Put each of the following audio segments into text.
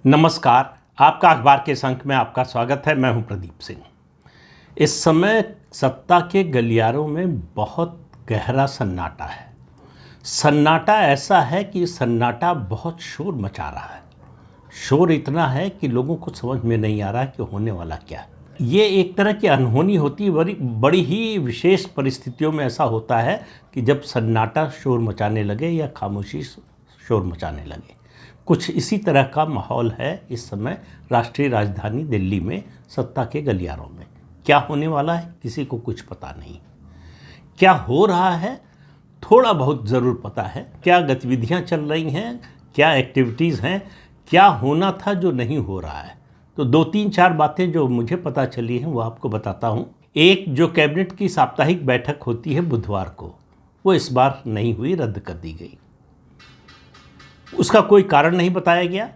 नमस्कार। आपका अखबार के संक में आपका स्वागत है। मैं हूं प्रदीप सिंह। इस समय सत्ता के गलियारों में बहुत गहरा सन्नाटा है। सन्नाटा ऐसा है कि सन्नाटा बहुत शोर मचा रहा है। शोर इतना है कि लोगों को समझ में नहीं आ रहा कि होने वाला क्या है। ये एक तरह की अनहोनी होती है। बड़ी ही विशेष परिस्थितियों में ऐसा होता है कि जब सन्नाटा शोर मचाने लगे या खामोशी शोर मचाने लगे। कुछ इसी तरह का माहौल है इस समय राष्ट्रीय राजधानी दिल्ली में सत्ता के गलियारों में। क्या होने वाला है किसी को कुछ पता नहीं। क्या हो रहा है थोड़ा बहुत ज़रूर पता है। क्या गतिविधियां चल रही हैं, क्या एक्टिविटीज़ हैं, क्या होना था जो नहीं हो रहा है। तो 2-3-4 बातें जो मुझे पता चली हैं वो आपको बताता हूँ। एक, जो कैबिनेट की साप्ताहिक बैठक होती है बुधवार को, वो इस बार नहीं हुई, रद्द कर दी गई। उसका कोई कारण नहीं बताया गया।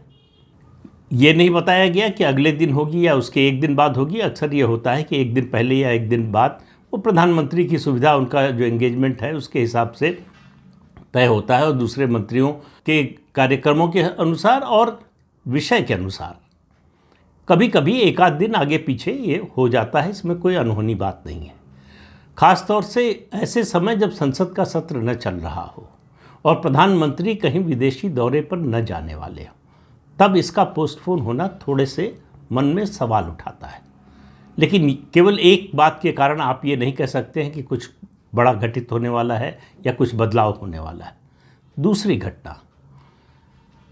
ये नहीं बताया गया कि अगले दिन होगी या उसके एक दिन बाद होगी। अक्सर ये होता है कि एक दिन पहले या एक दिन बाद वो प्रधानमंत्री की सुविधा, उनका जो एंगेजमेंट है उसके हिसाब से तय होता है और दूसरे मंत्रियों के कार्यक्रमों के अनुसार और विषय के अनुसार कभी कभी एक आध दिन आगे पीछे ये हो जाता है। इसमें कोई अनहोनी बात नहीं है। ख़ास तौर से ऐसे समय जब संसद का सत्र न चल रहा हो और प्रधानमंत्री कहीं विदेशी दौरे पर न जाने वाले हो, तब इसका पोस्टपोन होना थोड़े से मन में सवाल उठाता है। लेकिन केवल एक बात के कारण आप ये नहीं कह सकते हैं कि कुछ बड़ा घटित होने वाला है या कुछ बदलाव होने वाला है। दूसरी घटना,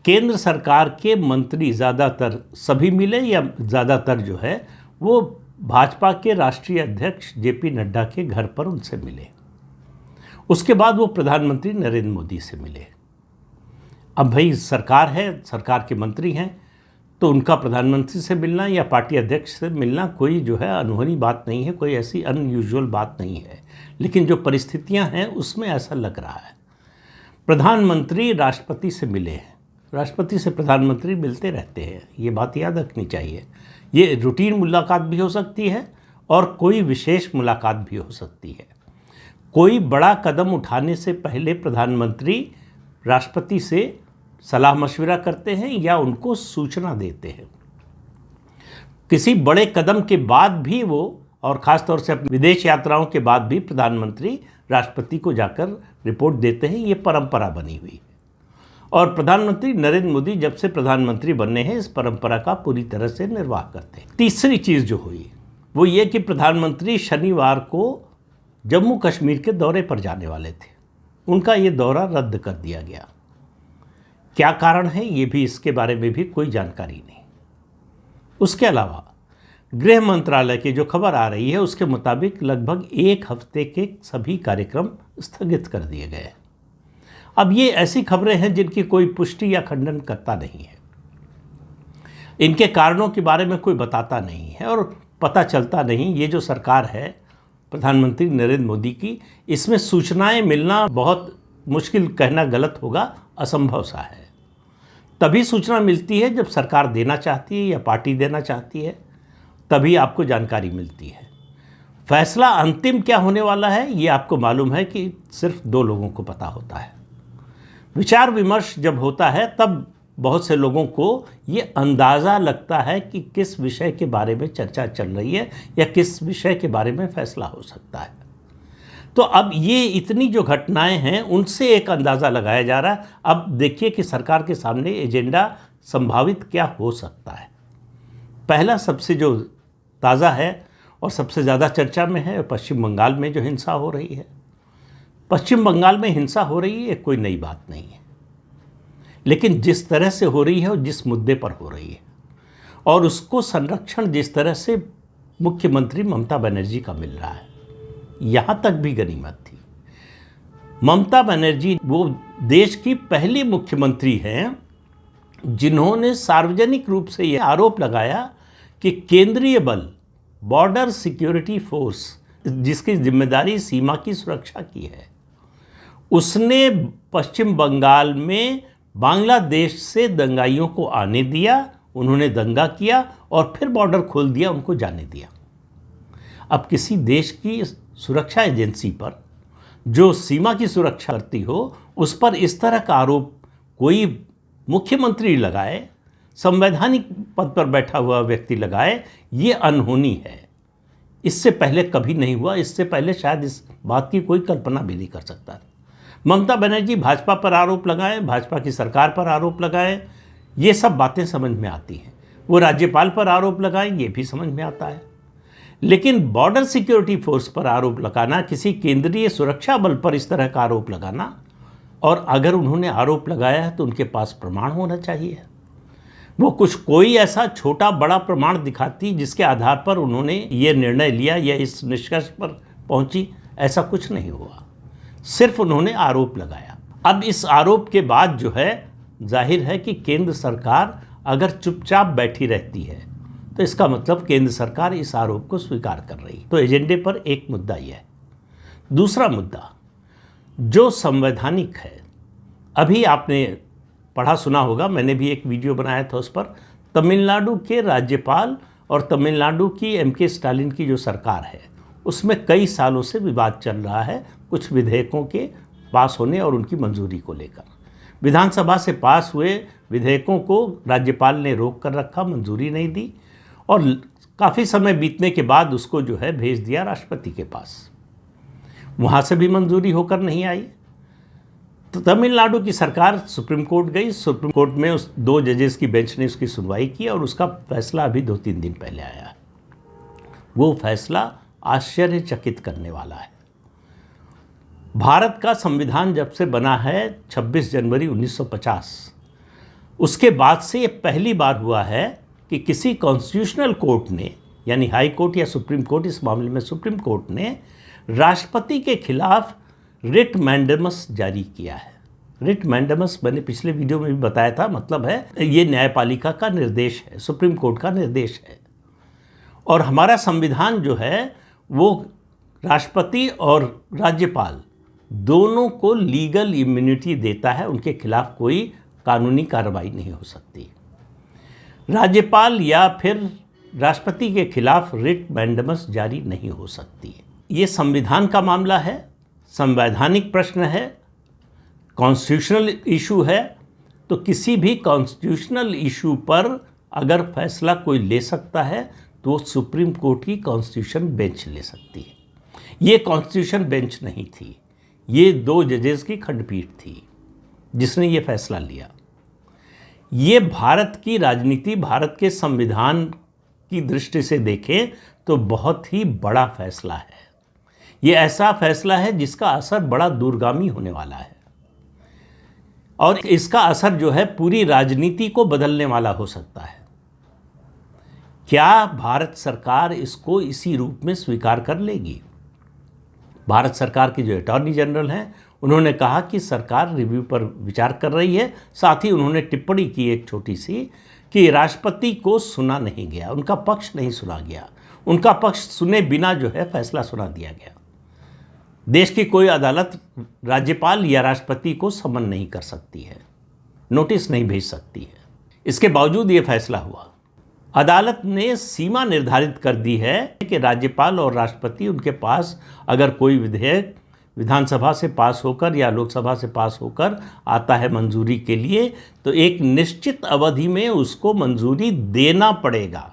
केंद्र सरकार के मंत्री ज़्यादातर, सभी मिले या ज़्यादातर जो है वो भाजपा के राष्ट्रीय अध्यक्ष जेपी नड्डा के घर पर उनसे मिले। उसके बाद वो प्रधानमंत्री नरेंद्र मोदी से मिले। अब भाई सरकार है, सरकार के मंत्री हैं, तो उनका प्रधानमंत्री से मिलना या पार्टी अध्यक्ष से मिलना कोई जो है अनहोनी बात नहीं है, कोई ऐसी अनयूजुअल बात नहीं है। लेकिन जो परिस्थितियां हैं उसमें ऐसा लग रहा है। प्रधानमंत्री राष्ट्रपति से मिले हैं। राष्ट्रपति से प्रधानमंत्री मिलते रहते हैं, ये बात याद रखनी चाहिए। ये रूटीन मुलाकात भी हो सकती है और कोई विशेष मुलाकात भी हो सकती है। कोई बड़ा कदम उठाने से पहले प्रधानमंत्री राष्ट्रपति से सलाह मशविरा करते हैं या उनको सूचना देते हैं। किसी बड़े कदम के बाद भी वो, और ख़ास तौर से विदेश यात्राओं के बाद भी प्रधानमंत्री राष्ट्रपति को जाकर रिपोर्ट देते हैं। ये परंपरा बनी हुई है और प्रधानमंत्री नरेंद्र मोदी जब से प्रधानमंत्री बने हैं इस परंपरा का पूरी तरह से निर्वाह करते हैं। तीसरी चीज़ जो हुई वो ये कि प्रधानमंत्री शनिवार को जम्मू कश्मीर के दौरे पर जाने वाले थे। उनका ये दौरा रद्द कर दिया गया। क्या कारण है ये भी, इसके बारे में भी कोई जानकारी नहीं। उसके अलावा गृह मंत्रालय की जो खबर आ रही है उसके मुताबिक लगभग 1 हफ्ते के सभी कार्यक्रम स्थगित कर दिए गए। अब ये ऐसी खबरें हैं जिनकी कोई पुष्टि या खंडन करता नहीं है। इनके कारणों के बारे में कोई बताता नहीं है और पता चलता नहीं। ये जो सरकार है प्रधानमंत्री नरेंद्र मोदी की, इसमें सूचनाएं मिलना बहुत मुश्किल, कहना गलत होगा, असंभव सा है। तभी सूचना मिलती है जब सरकार देना चाहती है या पार्टी देना चाहती है, तभी आपको जानकारी मिलती है। फैसला अंतिम क्या होने वाला है ये आपको मालूम है कि सिर्फ 2 लोगों को पता होता है। विचार विमर्श जब होता है तब बहुत से लोगों को ये अंदाज़ा लगता है कि किस विषय के बारे में चर्चा चल रही है या किस विषय के बारे में फैसला हो सकता है। तो अब ये इतनी जो घटनाएं हैं उनसे एक अंदाज़ा लगाया जा रहा है। अब देखिए कि सरकार के सामने एजेंडा संभावित क्या हो सकता है। पहला सबसे जो ताज़ा है और सबसे ज़्यादा चर्चा में है, पश्चिम बंगाल में जो हिंसा हो रही है। पश्चिम बंगाल में हिंसा हो रही है कोई नई बात नहीं है, लेकिन जिस तरह से हो रही है और जिस मुद्दे पर हो रही है और उसको संरक्षण जिस तरह से मुख्यमंत्री ममता बनर्जी का मिल रहा है, यहाँ तक भी गनीमत थी। ममता बनर्जी वो देश की पहली मुख्यमंत्री हैं जिन्होंने सार्वजनिक रूप से ये आरोप लगाया कि केंद्रीय बल, बॉर्डर सिक्योरिटी फोर्स, जिसकी जिम्मेदारी सीमा की सुरक्षा की है, उसने पश्चिम बंगाल में बांग्लादेश से दंगाइयों को आने दिया। उन्होंने दंगा किया और फिर बॉर्डर खोल दिया, उनको जाने दिया। अब किसी देश की सुरक्षा एजेंसी पर जो सीमा की सुरक्षा करती हो उस पर इस तरह का आरोप कोई मुख्यमंत्री लगाए संवैधानिक पद पर बैठा हुआ व्यक्ति लगाए, ये अनहोनी है। इससे पहले कभी नहीं हुआ, इससे पहले शायद इस बात की कोई कल्पना भी नहीं कर सकता। ममता बनर्जी भाजपा पर आरोप लगाएं, भाजपा की सरकार पर आरोप लगाएं, ये सब बातें समझ में आती हैं। वो राज्यपाल पर आरोप लगाएं, ये भी समझ में आता है। लेकिन बॉर्डर सिक्योरिटी फोर्स पर आरोप लगाना, किसी केंद्रीय सुरक्षा बल पर इस तरह का आरोप लगाना, और अगर उन्होंने आरोप लगाया है तो उनके पास प्रमाण होना चाहिए। वो कोई ऐसा छोटा बड़ा प्रमाण दिखाती जिसके आधार पर उन्होंने ये निर्णय लिया या इस निष्कर्ष पर पहुंची, ऐसा कुछ नहीं हुआ। सिर्फ उन्होंने आरोप लगाया। अब इस आरोप के बाद जो है, जाहिर है कि केंद्र सरकार अगर चुपचाप बैठी रहती है तो इसका मतलब केंद्र सरकार इस आरोप को स्वीकार कर रही है। तो एजेंडे पर एक मुद्दा यह है। दूसरा मुद्दा जो संवैधानिक है, अभी आपने पढ़ा सुना होगा, मैंने भी एक वीडियो बनाया था उस पर, तमिलनाडु के राज्यपाल और तमिलनाडु की एमके स्टालिन की जो सरकार है उसमें कई सालों से विवाद चल रहा है कुछ विधेयकों के पास होने और उनकी मंजूरी को लेकर। विधानसभा से पास हुए विधेयकों को राज्यपाल ने रोक कर रखा, मंजूरी नहीं दी, और काफ़ी समय बीतने के बाद उसको जो है भेज दिया राष्ट्रपति के पास। वहाँ से भी मंजूरी होकर नहीं आई। तो तमिलनाडु की सरकार सुप्रीम कोर्ट गई। सुप्रीम कोर्ट में उस 2 जजेस की बेंच ने उसकी सुनवाई की और उसका फैसला अभी 2-3 दिन पहले आया है। वो फैसला आश्चर्यचकित करने वाला है। भारत का संविधान जब से बना है 26 जनवरी 1950, उसके बाद से ये पहली बार हुआ है कि किसी कॉन्स्टिट्यूशनल कोर्ट ने, यानी हाई कोर्ट या सुप्रीम कोर्ट, इस मामले में सुप्रीम कोर्ट ने राष्ट्रपति के खिलाफ रिट मैंडेमस जारी किया है। रिट मैंडेमस मैंने पिछले वीडियो में भी बताया था, मतलब है ये न्यायपालिका का निर्देश है, सुप्रीम कोर्ट का निर्देश है। और हमारा संविधान जो है वो राष्ट्रपति और राज्यपाल दोनों को लीगल इम्यूनिटी देता है, उनके खिलाफ कोई कानूनी कार्रवाई नहीं हो सकती। राज्यपाल या फिर राष्ट्रपति के खिलाफ रिट मैंडेमस जारी नहीं हो सकती। ये संविधान का मामला है, संवैधानिक प्रश्न है, कॉन्स्टिट्यूशनल इशू है। तो किसी भी कॉन्स्टिट्यूशनल इशू पर अगर फैसला कोई ले सकता है तो सुप्रीम कोर्ट की कॉन्स्टिट्यूशन बेंच ले सकती है। ये कॉन्स्टिट्यूशन बेंच नहीं थी, ये 2 जजेस की खंडपीठ थी जिसने ये फैसला लिया। ये भारत की राजनीति, भारत के संविधान की दृष्टि से देखें तो बहुत ही बड़ा फैसला है। ये ऐसा फैसला है जिसका असर बड़ा दूरगामी होने वाला है और इसका असर जो है पूरी राजनीति को बदलने वाला हो सकता है। क्या भारत सरकार इसको इसी रूप में स्वीकार कर लेगी? भारत सरकार के जो अटॉर्नी जनरल हैं उन्होंने कहा कि सरकार रिव्यू पर विचार कर रही है। साथ ही उन्होंने टिप्पणी की एक छोटी सी कि राष्ट्रपति को सुना नहीं गया, उनका पक्ष नहीं सुना गया, उनका पक्ष सुने बिना जो है फैसला सुना दिया गया। देश की कोई अदालत राज्यपाल या राष्ट्रपति को समन नहीं कर सकती है, नोटिस नहीं भेज सकती है। इसके बावजूद ये फैसला हुआ। अदालत ने सीमा निर्धारित कर दी है कि राज्यपाल और राष्ट्रपति, उनके पास अगर कोई विधेयक विधानसभा से पास होकर या लोकसभा से पास होकर आता है मंजूरी के लिए, तो एक निश्चित अवधि में उसको मंजूरी देना पड़ेगा।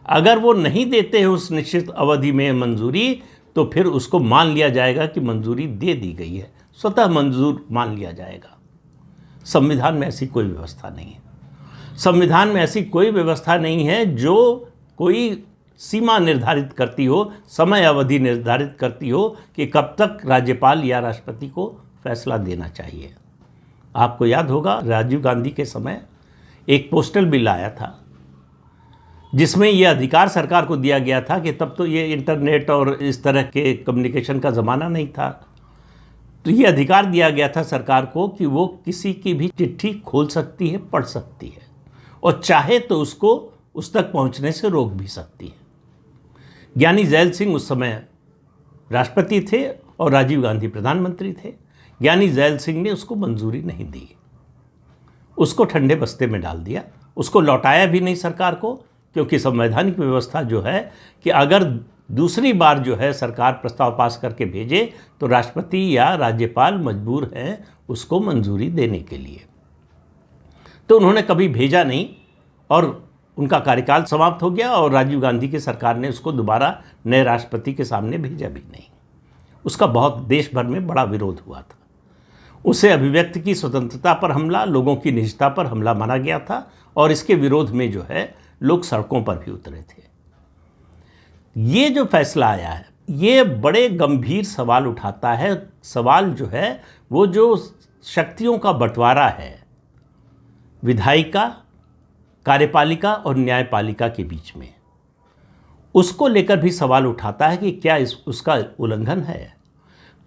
अगर वो नहीं देते हैं उस निश्चित अवधि में मंजूरी, तो फिर उसको मान लिया जाएगा कि मंजूरी दे दी गई है, स्वतः मंजूर मान लिया जाएगा। संविधान में ऐसी कोई व्यवस्था नहीं है। संविधान में ऐसी कोई व्यवस्था नहीं है जो कोई सीमा निर्धारित करती हो, समय अवधि निर्धारित करती हो कि कब तक राज्यपाल या राष्ट्रपति को फैसला देना चाहिए। आपको याद होगा राजीव गांधी के समय एक पोस्टल बिल आया था जिसमें यह अधिकार सरकार को दिया गया था कि तब तो ये इंटरनेट और इस तरह के कम्युनिकेशन का ज़माना नहीं था, तो ये अधिकार दिया गया था सरकार को कि वो किसी की भी चिट्ठी खोल सकती है, पढ़ सकती है और चाहे तो उसको उस तक पहुंचने से रोक भी सकती है। ज्ञानी जैल सिंह उस समय राष्ट्रपति थे और राजीव गांधी प्रधानमंत्री थे। ज्ञानी जैल सिंह ने उसको मंजूरी नहीं दी, उसको ठंडे बस्ते में डाल दिया, उसको लौटाया भी नहीं सरकार को, क्योंकि संवैधानिक व्यवस्था जो है कि अगर दूसरी बार जो है सरकार प्रस्ताव पास करके भेजे तो राष्ट्रपति या राज्यपाल मजबूर हैं उसको मंजूरी देने के लिए। तो उन्होंने कभी भेजा नहीं और उनका कार्यकाल समाप्त हो गया और राजीव गांधी की सरकार ने उसको दोबारा नए राष्ट्रपति के सामने भेजा भी नहीं। उसका बहुत देश भर में बड़ा विरोध हुआ था। उसे अभिव्यक्ति की स्वतंत्रता पर हमला, लोगों की निजता पर हमला माना गया था और इसके विरोध में जो है लोग सड़कों पर भी उतरे थे। ये जो फैसला आया है ये बड़े गंभीर सवाल उठाता है। सवाल जो है वो जो शक्तियों का बंटवारा है विधायिका, कार्यपालिका और न्यायपालिका के बीच में, उसको लेकर भी सवाल उठाता है कि क्या उसका उल्लंघन है।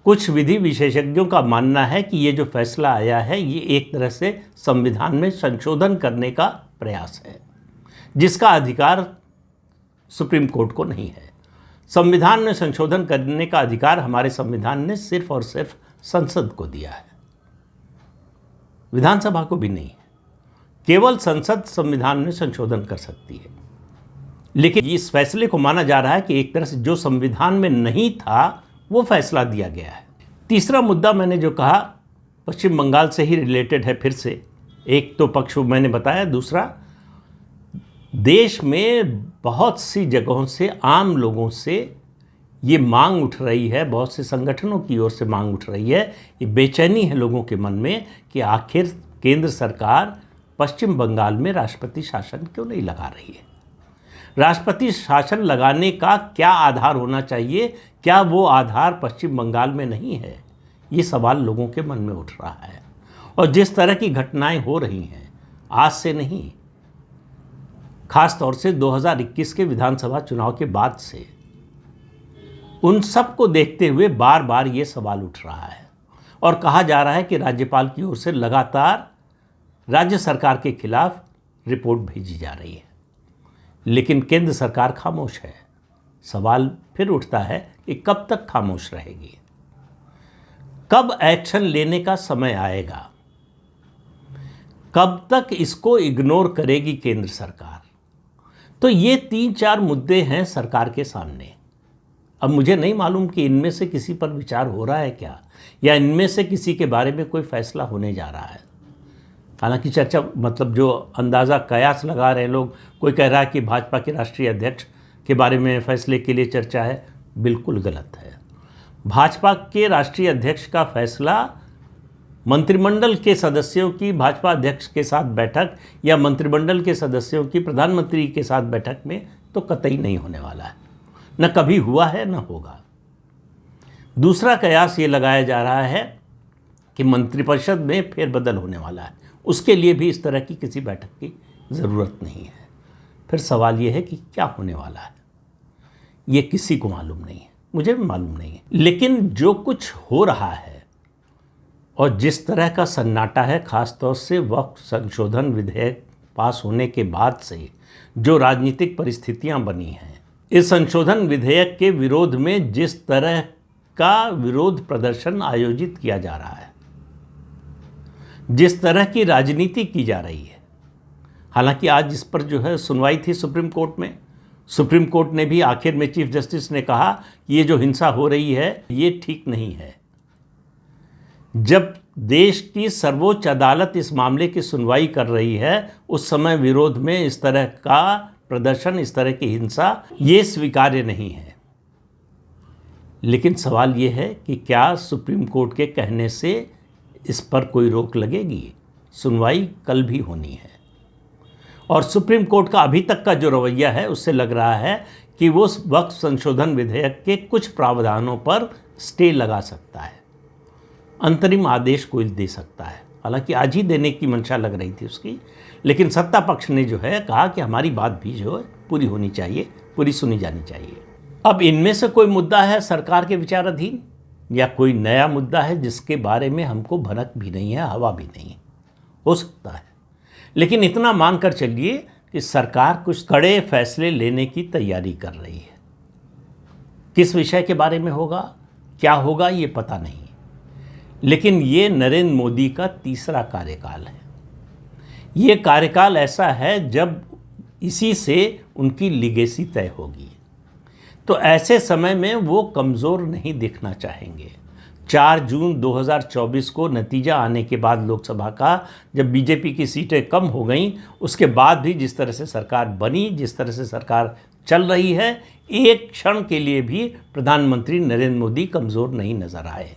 कुछ विधि विशेषज्ञों का मानना है कि ये जो फैसला आया है ये एक तरह से संविधान में संशोधन करने का प्रयास है, जिसका अधिकार सुप्रीम कोर्ट को नहीं है। संविधान में संशोधन करने का अधिकार हमारे संविधान ने सिर्फ और सिर्फ संसद को दिया है, विधानसभा को भी नहीं है। केवल संसद संविधान में संशोधन कर सकती है। लेकिन इस फैसले को माना जा रहा है कि एक तरह से जो संविधान में नहीं था वो फैसला दिया गया है। तीसरा मुद्दा मैंने जो कहा पश्चिम बंगाल से ही रिलेटेड है। फिर से एक तो पक्ष मैंने बताया, दूसरा देश में बहुत सी जगहों से आम लोगों से ये मांग उठ रही है, बहुत से संगठनों की ओर से मांग उठ रही है, ये बेचैनी है लोगों के मन में कि आखिर केंद्र सरकार पश्चिम बंगाल में राष्ट्रपति शासन क्यों नहीं लगा रही है। राष्ट्रपति शासन लगाने का क्या आधार होना चाहिए, क्या वो आधार पश्चिम बंगाल में नहीं है, ये सवाल लोगों के मन में उठ रहा है। और जिस तरह की घटनाएं हो रही हैं आज से नहीं, खास तौर से 2021 के विधानसभा चुनाव के बाद से, उन सब को देखते हुए बार बार ये सवाल उठ रहा है और कहा जा रहा है कि राज्यपाल की ओर से लगातार राज्य सरकार के खिलाफ रिपोर्ट भेजी जा रही है, लेकिन केंद्र सरकार खामोश है। सवाल फिर उठता है कि कब तक खामोश रहेगी, कब एक्शन लेने का समय आएगा, कब तक इसको इग्नोर करेगी केंद्र सरकार। तो ये 3-4 मुद्दे हैं सरकार के सामने। अब मुझे नहीं मालूम कि इनमें से किसी पर विचार हो रहा है क्या, या इनमें से किसी के बारे में कोई फैसला होने जा रहा है। हालांकि चर्चा मतलब जो अंदाज़ा कयास लगा रहे हैं लोग, कोई कह रहा है कि भाजपा के राष्ट्रीय अध्यक्ष के बारे में फैसले के लिए चर्चा है, बिल्कुल गलत है। भाजपा के राष्ट्रीय अध्यक्ष का फैसला मंत्रिमंडल के सदस्यों की भाजपा अध्यक्ष के साथ बैठक या मंत्रिमंडल के सदस्यों की प्रधानमंत्री के साथ बैठक में तो कतई नहीं होने वाला है, न कभी हुआ है न होगा। दूसरा कयास ये लगाया जा रहा है कि मंत्रिपरिषद में फेरबदल होने वाला है, उसके लिए भी इस तरह की किसी बैठक की ज़रूरत नहीं है। फिर सवाल ये है कि क्या होने वाला है, ये किसी को मालूम नहीं है, मुझे भी मालूम नहीं है। लेकिन जो कुछ हो रहा है और जिस तरह का सन्नाटा है, ख़ास तौर से वक्फ संशोधन विधेयक पास होने के बाद से जो राजनीतिक परिस्थितियां बनी हैं, इस संशोधन विधेयक के विरोध में जिस तरह का विरोध प्रदर्शन आयोजित किया जा रहा है, जिस तरह की राजनीति की जा रही है। हालांकि आज इस पर जो है सुनवाई थी सुप्रीम कोर्ट में। सुप्रीम कोर्ट ने भी आखिर में चीफ जस्टिस ने कहा कि ये जो हिंसा हो रही है ये ठीक नहीं है। जब देश की सर्वोच्च अदालत इस मामले की सुनवाई कर रही है, उस समय विरोध में इस तरह का प्रदर्शन, इस तरह की हिंसा, ये स्वीकार्य नहीं है। लेकिन सवाल ये है कि क्या सुप्रीम कोर्ट के कहने से इस पर कोई रोक लगेगी? सुनवाई कल भी होनी है और सुप्रीम कोर्ट का अभी तक का जो रवैया है उससे लग रहा है कि वो वक्फ संशोधन विधेयक के कुछ प्रावधानों पर स्टे लगा सकता है, अंतरिम आदेश कोई दे सकता है। हालांकि आज ही देने की मंशा लग रही थी उसकी, लेकिन सत्ता पक्ष ने जो है कहा कि हमारी बात भी जो है पूरी होनी चाहिए, पूरी सुनी जानी चाहिए। अब इनमें से कोई मुद्दा है सरकार के विचाराधीन या कोई नया मुद्दा है जिसके बारे में हमको भनक भी नहीं है, हवा भी नहीं है, हो सकता है। लेकिन इतना मान कर चलिए कि सरकार कुछ कड़े फैसले लेने की तैयारी कर रही है। किस विषय के बारे में होगा, क्या होगा, ये पता नहीं, लेकिन ये नरेंद्र मोदी का तीसरा कार्यकाल है। ये कार्यकाल ऐसा है जब इसी से उनकी लीगेसी तय होगी। तो ऐसे समय में वो कमज़ोर नहीं दिखना चाहेंगे। 4 जून 2024 को नतीजा आने के बाद लोकसभा का, जब बीजेपी की सीटें कम हो गईं, उसके बाद भी जिस तरह से सरकार बनी, जिस तरह से सरकार चल रही है, एक क्षण के लिए भी प्रधानमंत्री नरेंद्र मोदी कमज़ोर नहीं नज़र आए।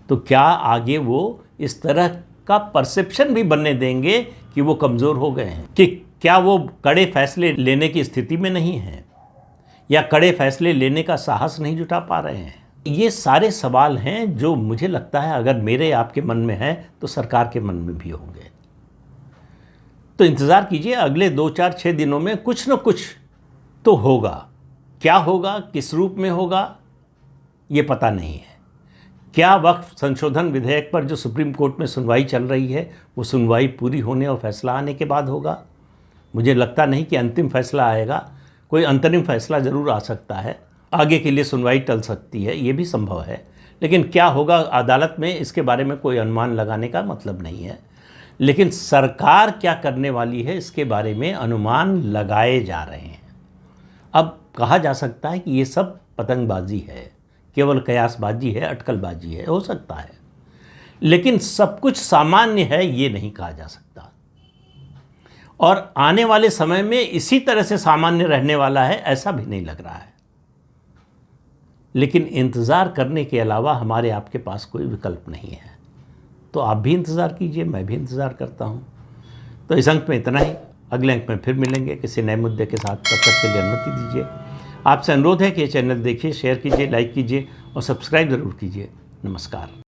तो क्या आगे वो इस तरह का परसेप्शन भी बनने देंगे कि वो कमज़ोर हो गए हैं, कि क्या वो कड़े फैसले लेने की स्थिति में नहीं हैं, या कड़े फैसले लेने का साहस नहीं जुटा पा रहे हैं? ये सारे सवाल हैं जो मुझे लगता है अगर मेरे आपके मन में है तो सरकार के मन में भी होंगे। तो इंतज़ार कीजिए, अगले 2, 4, 6 दिनों में कुछ न कुछ तो होगा। क्या होगा, किस रूप में होगा, ये पता नहीं है। क्या वक्फ संशोधन विधेयक पर जो सुप्रीम कोर्ट में सुनवाई चल रही है, वो सुनवाई पूरी होने और फैसला आने के बाद होगा? मुझे लगता नहीं कि अंतिम फैसला आएगा। कोई अंतरिम फैसला ज़रूर आ सकता है, आगे के लिए सुनवाई टल सकती है, ये भी संभव है। लेकिन क्या होगा अदालत में, इसके बारे में कोई अनुमान लगाने का मतलब नहीं है। लेकिन सरकार क्या करने वाली है, इसके बारे में अनुमान लगाए जा रहे हैं। अब कहा जा सकता है कि ये सब पतंगबाजी है, केवल कयासबाजी है, अटकलबाजी है, हो सकता है। लेकिन सब कुछ सामान्य है, ये नहीं कहा जा सकता। और आने वाले समय में इसी तरह से सामान्य रहने वाला है, ऐसा भी नहीं लग रहा है। लेकिन इंतज़ार करने के अलावा हमारे आपके पास कोई विकल्प नहीं है। तो आप भी इंतज़ार कीजिए, मैं भी इंतज़ार करता हूँ। तो इस अंक में इतना ही। अगले अंक में फिर मिलेंगे किसी नए मुद्दे के साथ। तब तक के लिए अनुमति दीजिए। आपसे अनुरोध है कि ये चैनल देखिए, शेयर कीजिए, लाइक कीजिए और सब्सक्राइब ज़रूर कीजिए। नमस्कार।